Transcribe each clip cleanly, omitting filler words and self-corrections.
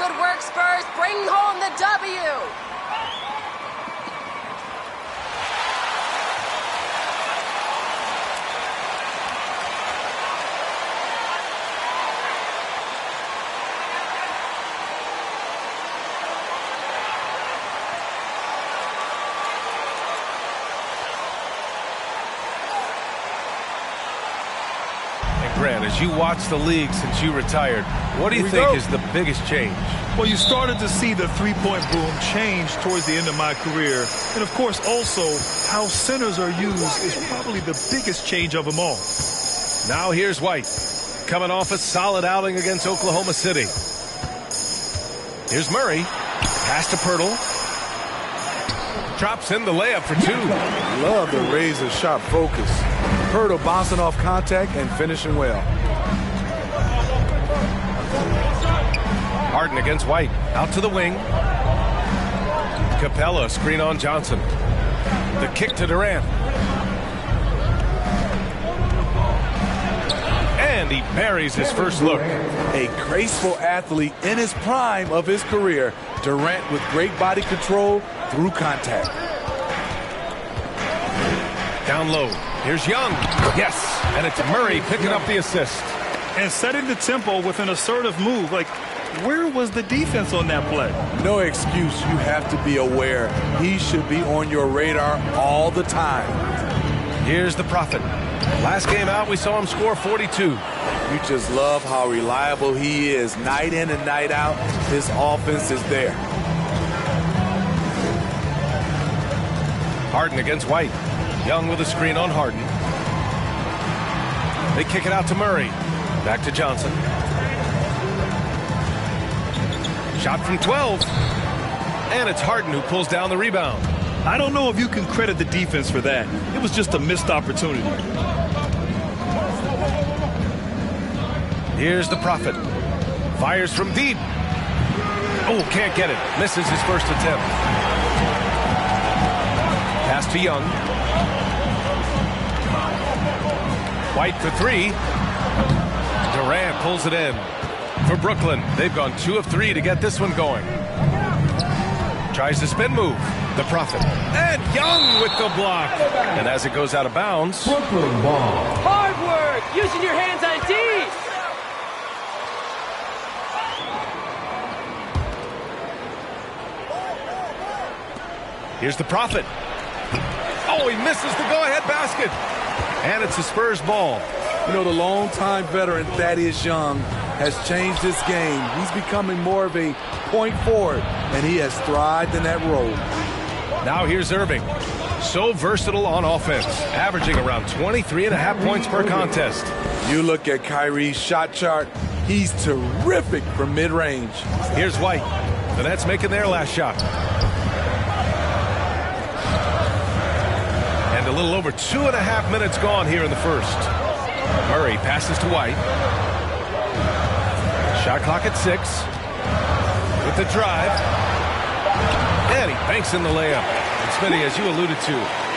Good work, Spurs. Bringing home the W. Grant, as you watch the league since you retired, what do you think is the biggest change? Well, you started to see the three-point boom change towards the end of my career. And, of course, also how centers are used is probably the biggest change of them all. Now here's White, coming off a solid outing against Oklahoma City. Here's Murray. Pass to Pirtle. Drops in the layup for two. Love the razor-sharp focus. Pirtle bouncing off contact and finishing well. Harden against White. Out to the wing. Capella screen on Johnson. The kick to Durant. And he buries his first look. A graceful athlete in his prime of his career. Durant with great body control through contact. Down low. Here's Young. Yes. And it's Murray picking up the assist. And setting the tempo with an assertive move. Like, where was the defense on that play? No excuse. You have to be aware. He should be on your radar all the time. Here's the Prophet. Last game out, we saw him score 42. You just love how reliable he is. Night in and night out, his offense is there. Harden against White. Young with a screen on Harden. They kick it out to Murray. Back to Johnson. Shot from 12. And it's Harden who pulls down the rebound. I don't know if you can credit the defense for that. It was just a missed opportunity. Here's the Prophet. Fires from deep. Oh, can't get it. Misses his first attempt. Pass to Young. White for three. Durant pulls it in. For Brooklyn, they've gone 2 of 3 to get this one going. Tries the spin move. The Prophet. And Young with the block. And as it goes out of bounds. Brooklyn ball. Hard work. Using your hands on D. Here's the Prophet. Oh, he misses the go-ahead basket. And it's the Spurs ball. You know, the longtime veteran Thaddeus Young has changed this game. He's becoming more of a point forward, and he has thrived in that role. Now here's Irving. So versatile on offense, averaging around 23.5 points per contest. You look at Kyrie's shot chart, he's terrific from mid-range. Here's White. The Nets making their last shot. And a little over 2.5 minutes gone here in the first. Murray passes to White. Shot clock at 6. With the drive. And he banks in the layup. And Smitty, as you alluded to,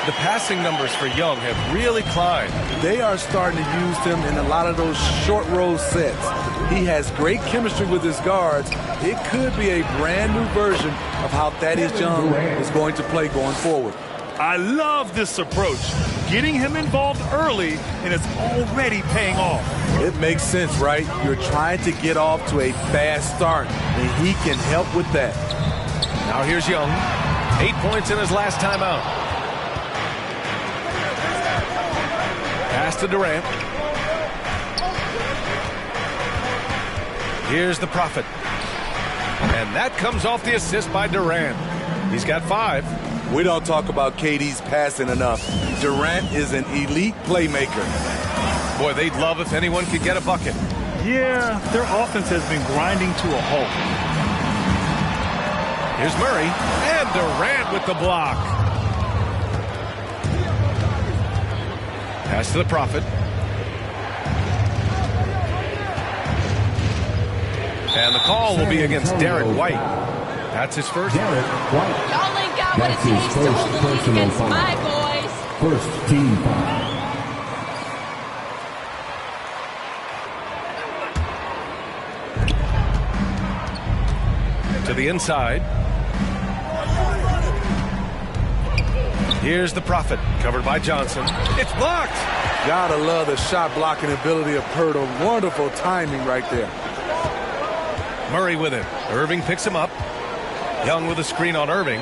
the passing numbers for Young have really climbed. They are starting to use him in a lot of those short roll sets. He has great chemistry with his guards. It could be a brand new version of how Thaddeus Young is going to play going forward. I love this approach. Getting him involved early, and it's already paying off. It makes sense, right? You're trying to get off to a fast start, and he can help with that. Now here's Young. 8 points in his last time out. Pass to Durant. Here's the Prophet. And that comes off the assist by Durant. He's got 5. We don't talk about KD's passing enough. Durant is an elite playmaker. Boy, they'd love if anyone could get a bucket. Yeah, their offense has been grinding to a halt. Here's Murray. And Durant with the block. Pass to the Prophet. And the call will be against Derek White. That's his first. Derek White. Y'all ain't got what it That's his takes to hold first the lead personal against foul. my boys. First team foul. To the inside. Here's the Prophet, covered by Johnson. It's blocked. Gotta love the shot blocking ability of Poeltl. Wonderful timing right there. Murray with it. Irving picks him up. Young with a screen on Irving.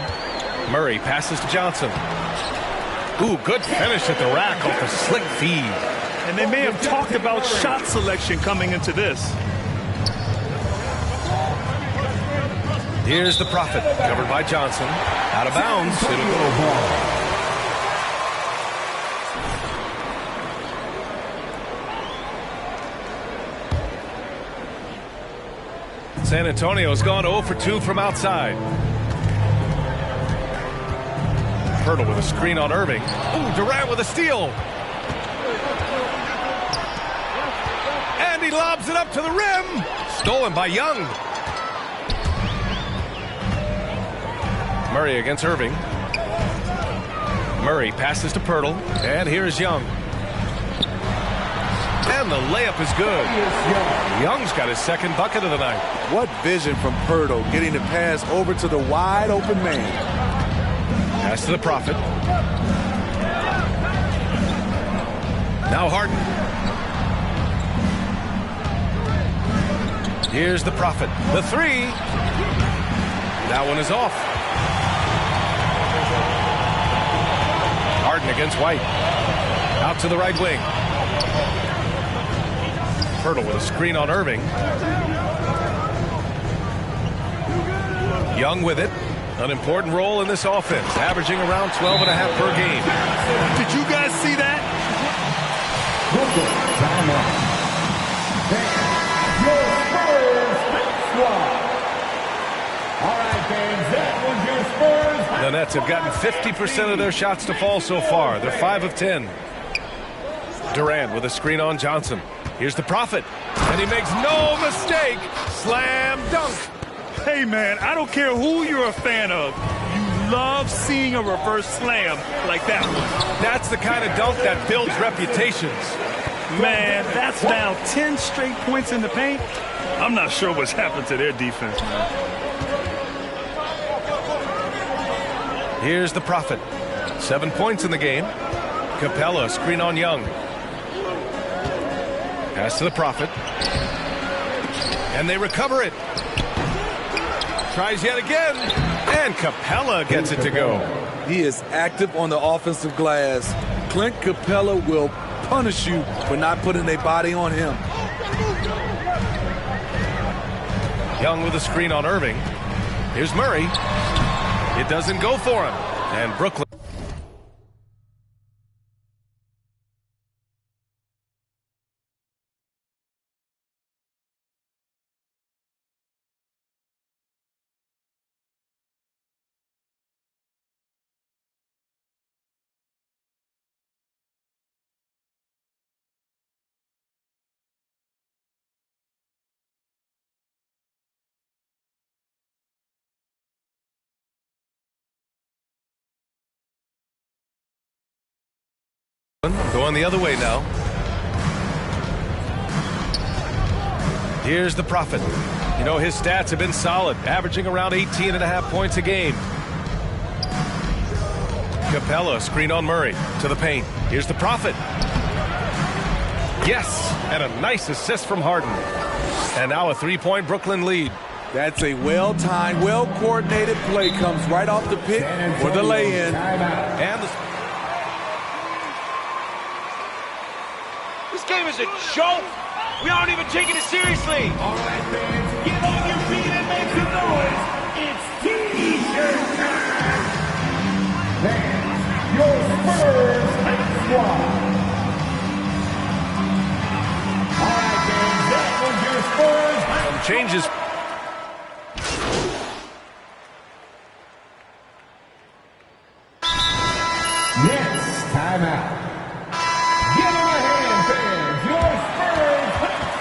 Murray passes to Johnson. Ooh, good finish at the rack off the slick feed. And they may have talked about shot selection coming into this. Here's the Prophet, covered by Johnson. Out of bounds. It'll go ball. San Antonio's gone 0 for 2 from outside. Poeltl with a screen on Irving. Ooh, Durant with a steal. And he lobs it up to the rim. Stolen by Young. Murray against Irving. Murray passes to Poeltl. And here's Young. And the layup is good. Young's got his second bucket of the night. What vision from Poeltl, getting the pass over to the wide open man. Pass to the Prophet. Now Harden. Here's the Prophet. The three. That one is off. Harden against White. Out to the right wing. Poeltl with a screen on Irving. Young with it. An important role in this offense, averaging around 12.5 per game. Did you guys see that? The Nets have gotten 50% of their shots to fall so far. They're 5 of 10. Durant with a screen on Johnson. Here's the Prophet, and he makes no mistake. Slam dunk. Hey, man, I don't care who you're a fan of. You love seeing a reverse slam like that one. That's the kind of dunk that builds reputations. Man, that's now 10 straight points in the paint. I'm not sure what's happened to their defense, man. Here's the Prophet. 7 points in the game. Capella, screen on Young. Pass to the Prophet. And they recover it. Tries yet again. And Capella gets it to go. He is active on the offensive glass. Clint Capella will punish you for not putting a body on him. Young with a screen on Irving. Here's Murray. It doesn't go for him. And Brooklyn. Going the other way now. Here's the Prophet. You know, his stats have been solid, averaging around 18.5 points a game. Capella, screen on Murray, to the paint. Here's the Prophet. Yes, and a nice assist from Harden. And now a three-point Brooklyn lead. That's a well-timed, well-coordinated play. Comes right off the pick for the lay-in. And the... This game is a joke. We aren't even taking it seriously. All right, fans, get on your feet and make some noise. It's T-shirt time. Fans, your Spurs squad. All right, fans, that was your Spurs. Changes. Yes, timeout. Give him a hand, fans. Your Spurs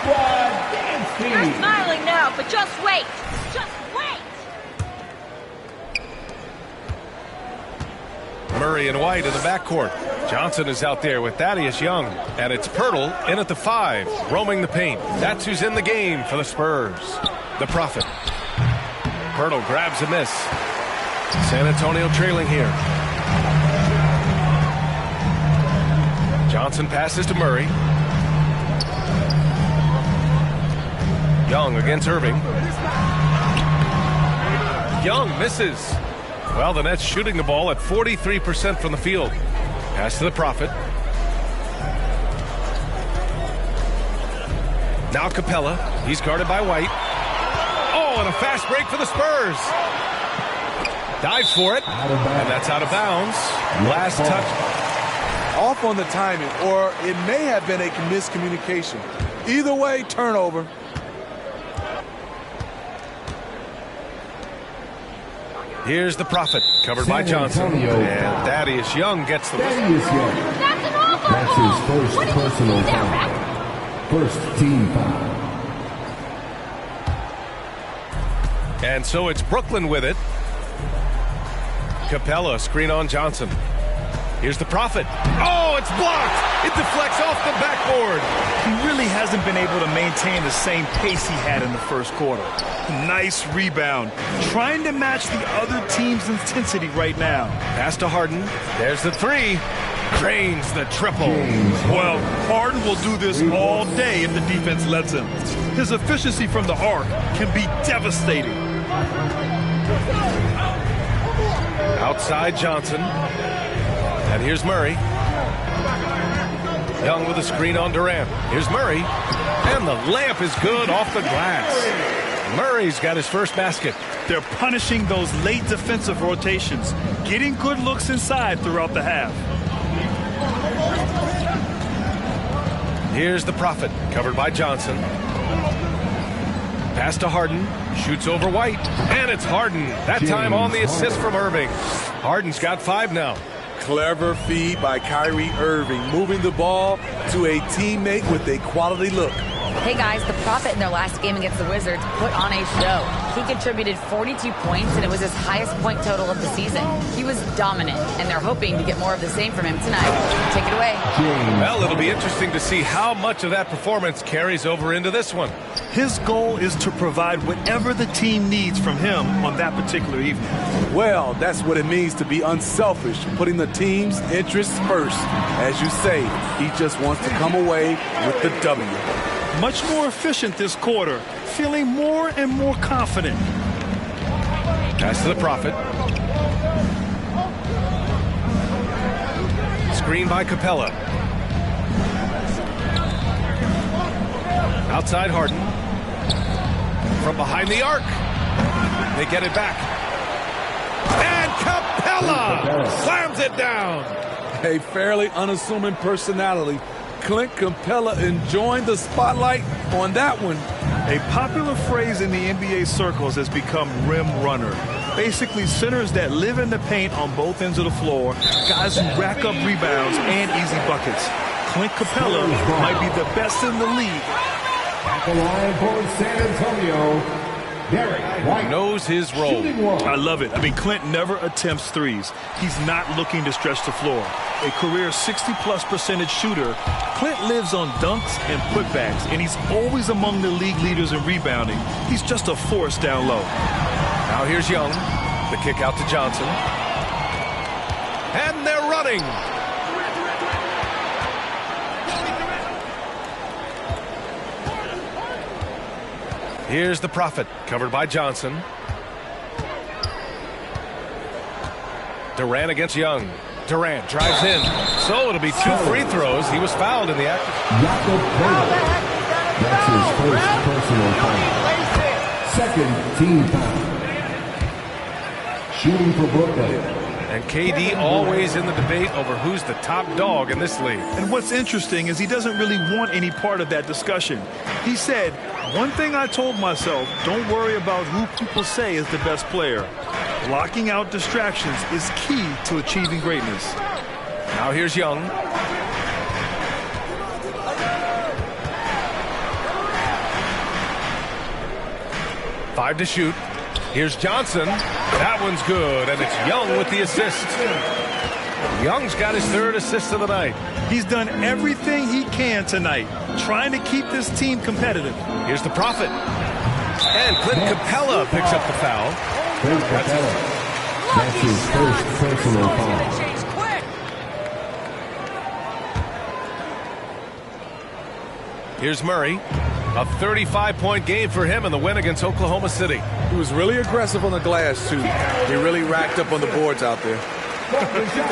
squad dance team. You're smiling now, but just wait. Just wait. Murray and White in the backcourt. Johnson is out there with Thaddeus Young. And it's Poeltl in at the 5, roaming the paint. That's who's in the game for the Spurs. The Prophet. Pirtle grabs a miss. San Antonio trailing here. Johnson passes to Murray. Young against Irving. Young misses. Well, the Nets shooting the ball at 43% from the field. Pass to the Prophet. Now Capella. He's guarded by White. Oh, and a fast break for the Spurs. Dive for it. And that's out of bounds. Last touch. Off on the timing, or it may have been a miscommunication. Either way, turnover. Here's the Prophet, covered by Johnson. And Thaddeus Young gets the whistle. That's an awful That's ball. his first What did you personal do there, foul. Rex? First team foul. And so it's Brooklyn with it. Capella, screen on Johnson. Here's the Prophet. Oh, it's blocked. It deflects off the backboard. He really hasn't been able to maintain the same pace he had in the first quarter. Nice rebound. Trying to match the other team's intensity right now. Pass to Harden. There's the three. Drains the triple. Well, Harden will do this all day if the defense lets him. His efficiency from the arc can be devastating. Outside Johnson. And here's Murray. Young with a screen on Durant. Here's Murray. And the layup is good off the glass. Murray's got his first basket. They're punishing those late defensive rotations, getting good looks inside throughout the half. Here's the Prophet, covered by Johnson. Pass to Harden. Shoots over White. And it's Harden. That time on the assist from Irving. Harden's got 5 now. Clever feed by Kyrie Irving, moving the ball to a teammate with a quality look. Hey guys, the Prophet in their last game against the Wizards put on a show. He contributed 42 points, and it was his highest point total of the season. He was dominant, and they're hoping to get more of the same from him tonight. Take it away. Well, it'll be interesting to see how much of that performance carries over into this one. His goal is to provide whatever the team needs from him on that particular evening. Well, that's what it means to be unselfish, putting the team's interests first. As you say, he just wants to come away with the W. Much more efficient this quarter, feeling more and more confident. Pass to the Prophet. Screen by Capella. Outside Harden. From behind the arc. They get it back. And Capella slams it down. A fairly unassuming personality. Clint Capella enjoying the spotlight on that one. A popular phrase in the NBA circles has become rim runner. Basically, centers that live in the paint on both ends of the floor, guys who rack up rebounds and easy buckets. Clint Capella might be the best in the league. At the line for San Antonio, Derek White knows his role. I love it. I mean, Clint never attempts threes. He's not looking to stretch the floor. A career 60+% shooter, Clint lives on dunks and putbacks, and he's always among the league leaders in rebounding. He's just a force down low. Now here's Young. The kick out to Johnson. And they're running. Here's the Prophet, covered by Johnson. Durant against Young. Durant drives in. So it'll be 2 free throws. He was fouled in the act. Jakob Poeltl. That's his first personal foul. Second team foul. Shooting for Brooklyn. And KD always in the debate over who's the top dog in this league. And what's interesting is he doesn't really want any part of that discussion. He said, one thing I told myself, don't worry about who people say is the best player. Blocking out distractions is key to achieving greatness. Now here's Young. Five to shoot. Here's Johnson. That one's good, and it's Young with the assist. Young's got his 3rd assist of the night. He's done everything he can tonight, trying to keep this team competitive. Here's the Prophet. And Clint Capella picks up the foul. Clint Capella. That's his first personal foul. Here's Murray. A 35-point game for him in the win against Oklahoma City. He was really aggressive on the glass, too. He really racked up on the boards out there.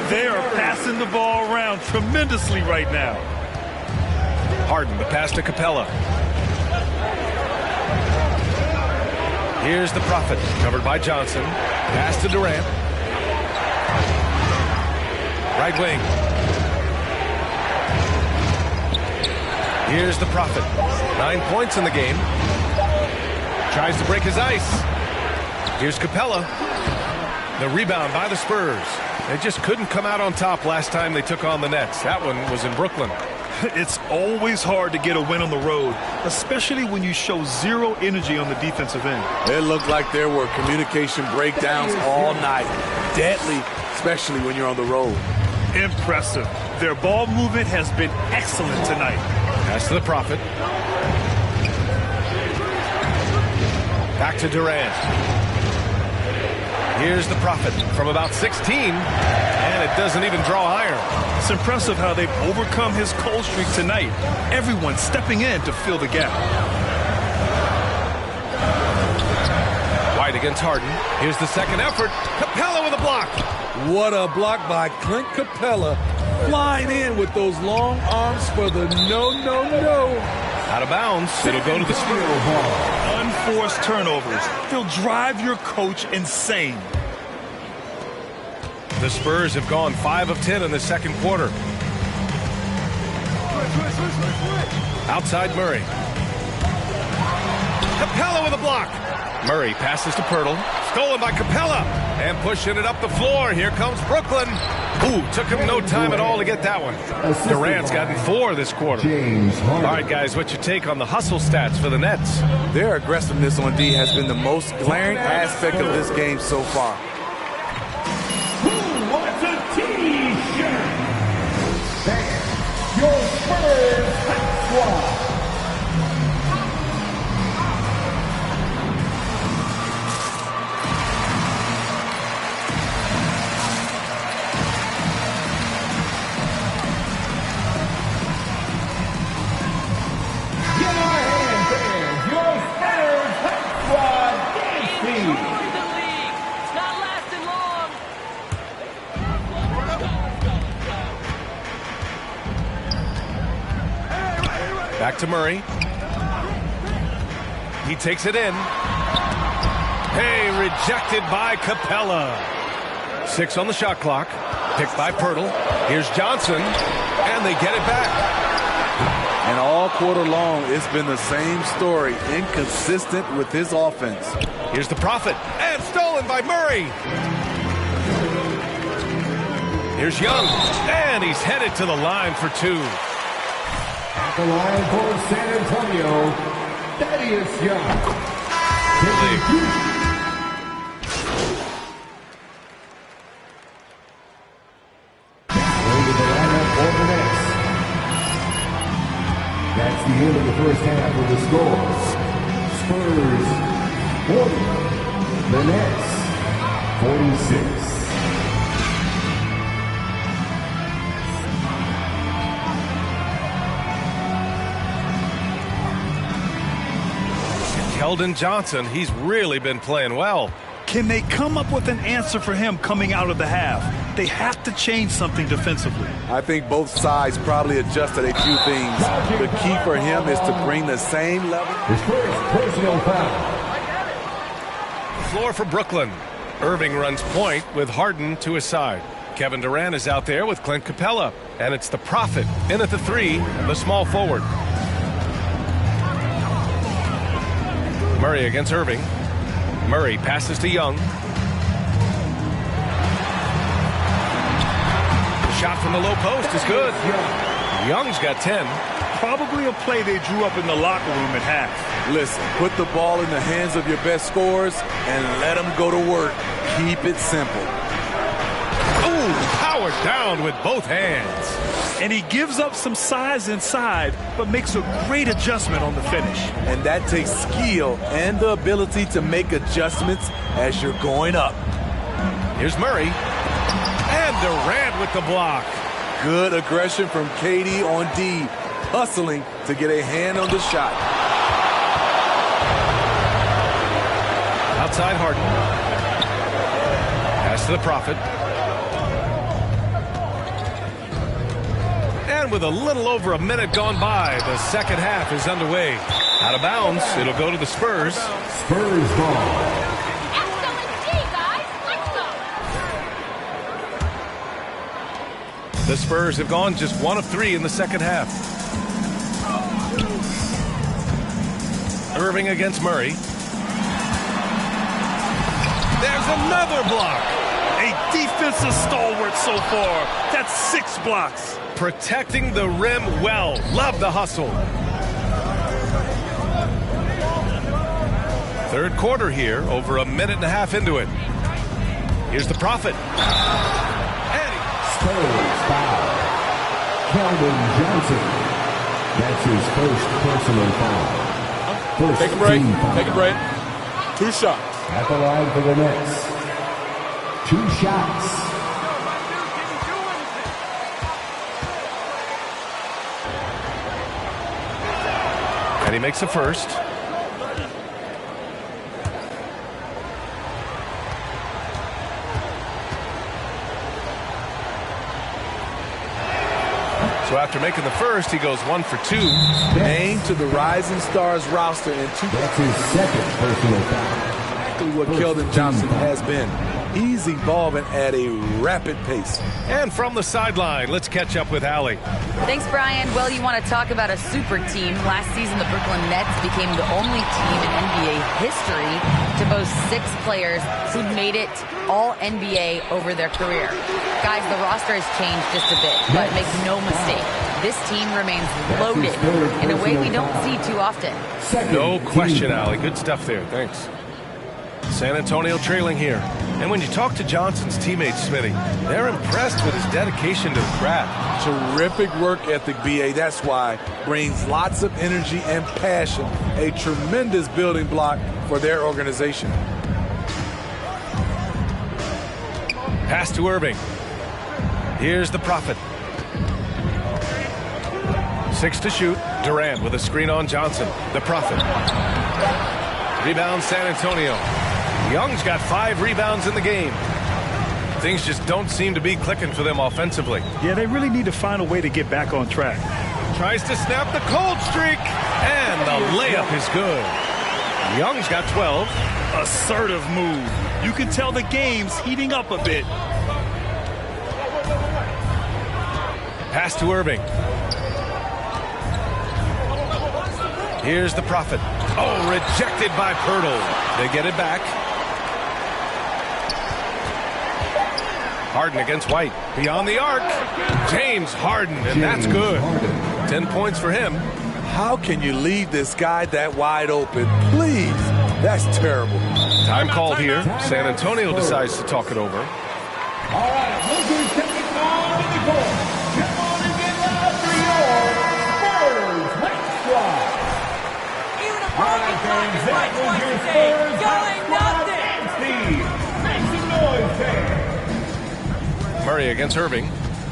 They are passing the ball around tremendously right now. Harden, the pass to Capella. Here's the Prophet, covered by Johnson. Pass to Durant. Right wing. Here's the Prophet. 9 points in the game. Tries to break his ice. Here's Capella. The rebound by the Spurs. They just couldn't come out on top last time they took on the Nets. That one was in Brooklyn. It's always hard to get a win on the road, especially when you show zero energy on the defensive end. It looked like there were communication breakdowns all night. Deadly, especially when you're on the road. Impressive. Their ball movement has been excellent tonight. Pass to the Prophet. Back to Durant. Here's the Prophet from about 16, and it doesn't even draw iron. It's impressive how they've overcome his cold streak tonight. Everyone stepping in to fill the gap. White against Harden. Here's the second effort. Capella with a block. What a block by Clint Capella. Flying in with those long arms for the no. Out of bounds. It'll go to the Spurs. Unforced turnovers. They'll drive your coach insane. The Spurs have gone 5 of 10 in the second quarter. Outside Murray. Capella with a block. Murray passes to Pirtle. Stolen by Capella. And pushing it up the floor. Here comes Brooklyn. Ooh, took him no time at all to get that one. Durant's gotten 4 this quarter. All right, guys, what's your take on the hustle stats for the Nets? Their aggressiveness on D has been the most glaring aspect of this game so far. Who wants a T-shirt? That's your Spurs Hot Squad. Back to Murray. He takes it in. Hey, rejected by Capella. 6 on the shot clock. Picked by Pirtle. Here's Johnson. And they get it back. And all quarter long, it's been the same story. Inconsistent with his offense. Here's the Prophet. And stolen by Murray. Here's Young. And he's headed to the line for 2. At the line for San Antonio, Thaddeus Young. Over the lineup for the Nets. That's the end of the first half of the score. Spurs 40, the Nets 46. Keldon Johnson, he's really been playing well. Can they come up with an answer for him coming out of the half? They have to change something defensively. I think both sides probably adjusted a few things. The key for him is to bring the same level. His first personal foul. Floor for Brooklyn. Irving runs point with Harden to his side. Kevin Durant is out there with Clint Capella. And it's the Prophet in at the 3, the small forward. Murray against Irving. Murray passes to Young. The shot from the low post is good. Young's got 10. Probably a play they drew up in the locker room at half. Listen, put the ball in the hands of your best scorers and let them go to work. Keep it simple. Ooh, powered down with both hands. And he gives up some size inside, but makes a great adjustment on the finish. And that takes skill and the ability to make adjustments as you're going up. Here's Murray. And Durant with the block. Good aggression from KD on D, hustling to get a hand on the shot. Outside Harden. Pass to the Prophet. And with a little over a minute gone by, the second half is underway. Out of bounds, it'll go to the Spurs. Spurs ball. Excellent D, guys. Let's go. The Spurs have gone just 1 of 3 in the second half. Irving against Murray. There's another block. A defensive stalwart so far. That's 6 blocks. Protecting the rim well. Love the hustle. Third quarter here, over a minute and a half into it. Here's the Prophet. Spurs foul. Keldon Johnson. That's his first personal foul. First Take a break. team foul. Take a break. 2 shots. At the line for the Nets. 2 shots. And he makes a first. So after making the first, he goes 1 for 2. Named to the Rising Stars roster in 2. That's his second personal foul. Exactly what Keldon Johnson has been. He's evolving at a rapid pace. And from the sideline, let's catch up with Allie. Thanks, Brian. Well, you want to talk about a super team. Last season, the Brooklyn Nets became the only team in NBA history to boast 6 players who made it all NBA over their career. Guys, the roster has changed just a bit, but make no mistake, this team remains loaded in a way we don't see too often. No question, Allie. Good stuff there. Thanks. San Antonio trailing here. And when you talk to Johnson's teammates, Smitty, they're impressed with his dedication to the craft. Terrific work ethic, BA. That's why. Brings lots of energy and passion. A tremendous building block for their organization. Pass to Irving. Here's the Prophet. 6 to shoot. Durant with a screen on Johnson. The Prophet. Rebound San Antonio. Young's got 5 rebounds in the game. Things just don't seem to be clicking for them offensively. Yeah, they really need to find a way to get back on track. Tries to snap the cold streak. And the layup is good. Young's got 12. Assertive move. You can tell the game's heating up a bit. Pass to Irving. Here's the Prophet. Oh, rejected by Pirtle. They get it back. Harden against White. Beyond the arc. James Harden, and that's good. 10 points for him. How can you leave this guy that wide open? Please. That's terrible. Time called here. San Antonio decides to talk it over. All right, Lakers taking on in the court. Come on and get loud for your Spurs Hot Squad. All right, fans, that was your Spurs Hot Squad dance team. Make some noise, fans. Murray against Irving.